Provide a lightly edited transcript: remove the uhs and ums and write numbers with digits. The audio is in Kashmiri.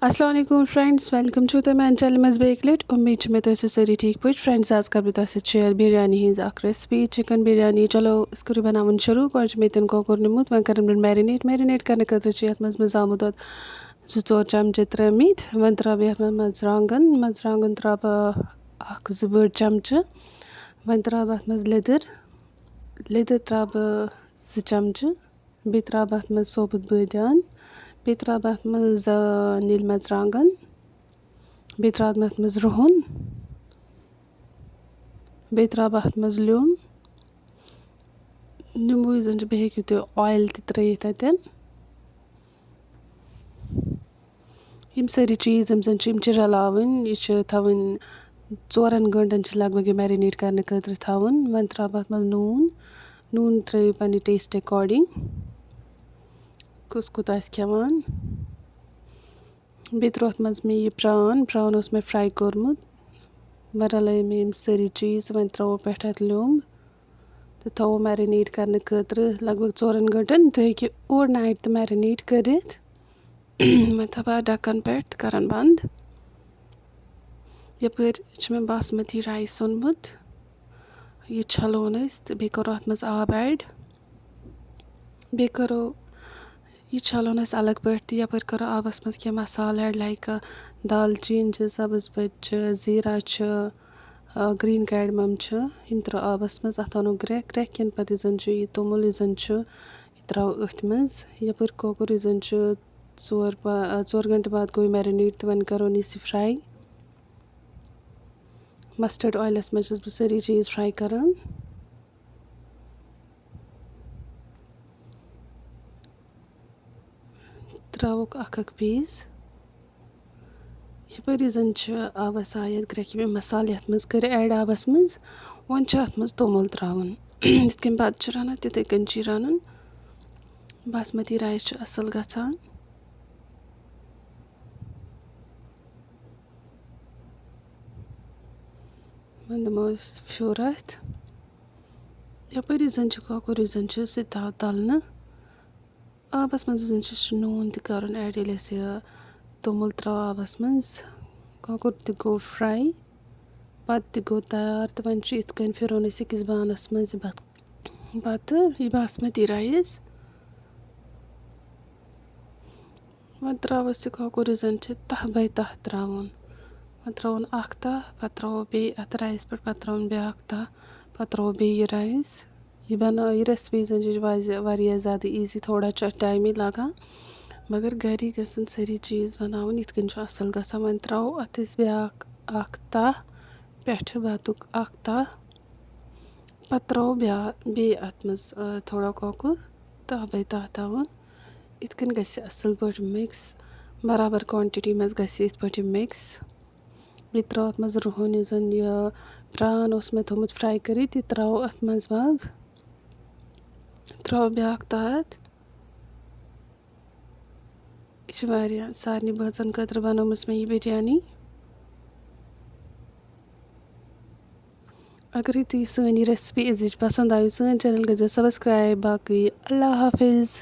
अस्सलाम वालेकुम friends, welcome to the main channel मज बेकलेट। उम्मीद छ मे तुम सारी ठीक पे फ्रेंड्स। आज कर बह शेयर बिरयानी हज रेसिपी चिकन बिरयानी। चलो इसको बनावन शुरू कर मे तन कोकर निमुत वन कर मैरिनेट करने खतर मज आमुद 2-4 चमचे त्रमित वन त्रा बह मरचांगन त्रा बह 2 बड़ चमचे वन त्रा बह मज लिदर त्रा बह 2 चमचे बे त्रा बह मज सोबुत बदियान बे त्रा बह मज नील मरचांगन बे त्रा मज रुहन बे त्रा बह मज ल्यूम निम्बू जन बे हेकु तुम ऑयल त्रित अतन यम सारी चीज़ यम जन रलावन यह थवन 4 घंटन लगभग मैरिनेट करने खतर थवन वन त्रा बह मज नून त्रो पन्ने टेस्ट अकॉर्डिंग कुस कुत खेवान बे त्रो मज मे यह प्रान उस मे फ्राई कोरमुत वन रलाय मे यम सारी चीज़ वन त्रो पे ल्यूम तो थो मैरिनेट करने खतर लगभग 4 घंटन तुम हेकि ओवर नाइट तो मैरिनेट करित वन थो ढक्कन पे करन बंद। यपर मे बासमती राइस ओनमुत यह छलोन तो बे करो अत मज आब ऐड बे करो यह छलोन अलग पे तो यपर करो आबस मज क्या मसाला ऐड लाइक दालचीन सब्ज पत्त जीरा ग्रीन कैडमम यम त्रो आबस मज अत अनो ग्रेकन पे जन यह तोमुल जन यह त्रो अथ मज यपर कोकर जन 4 घंटे बाद गो मैरिनेट तो वन करो इस फ्राई मस्टर्ड ऑयलस मज बह सारी चीज़ फ्राई करान त्रोक अख पीस यपर जन आबस आयत ग्रेक मे मसाल ये मज कर ऐड आबस मज वन अत मज तोमुल त्रावन यिथ कन बत रानन तिथे कन रानन बासमती राइस असल गसान वन दमो फ्योर अथ यपर जन कोकर जन सह तलने आबस मज जन नून तन ऐड ये तोमुल त्रो आबस मज कोकर त गो फ्राई पत्त गो तैयार तो वन इथ कन फिरन अकिस बानस मज पत्त यह बासमती राइस वन त्रो कोकर जन तह बाय तह त्रावन वन त्रोन अख तह पे त्रो बे अत राइस पे त्रोन ब्याक तह पे त्रो बे यह राइस यह बना यह रेसिपी जन वारिया ज़्यादा ईजी थोड़ा टाइम लगा मगर घरी गसन सारी चीज़ बनावन इथ कन असल गसान वन त्रो अत ब्याक अख तह पे बतुक अख तह पे त्रो बे अत मज थोड़ा कोकर तह बाय तह तवन इथ कन गस असल पे मिक्स बराबर क्वांटिटी मज गस इथ पे मिक्स बे त्रो अत मज रुहन जन यह प्रान उस मे थोमुत फ्राई करित यह त्रो अत मज मग त्रो ब्याक तहत यह सारे बचन खतर बनोमस मे यह बिरयानी। अगर तुम सी रेसिपी अज पसंद आयो सन चैनल गो सब्सक्राइब बाकी अल्लाह हाफिज़।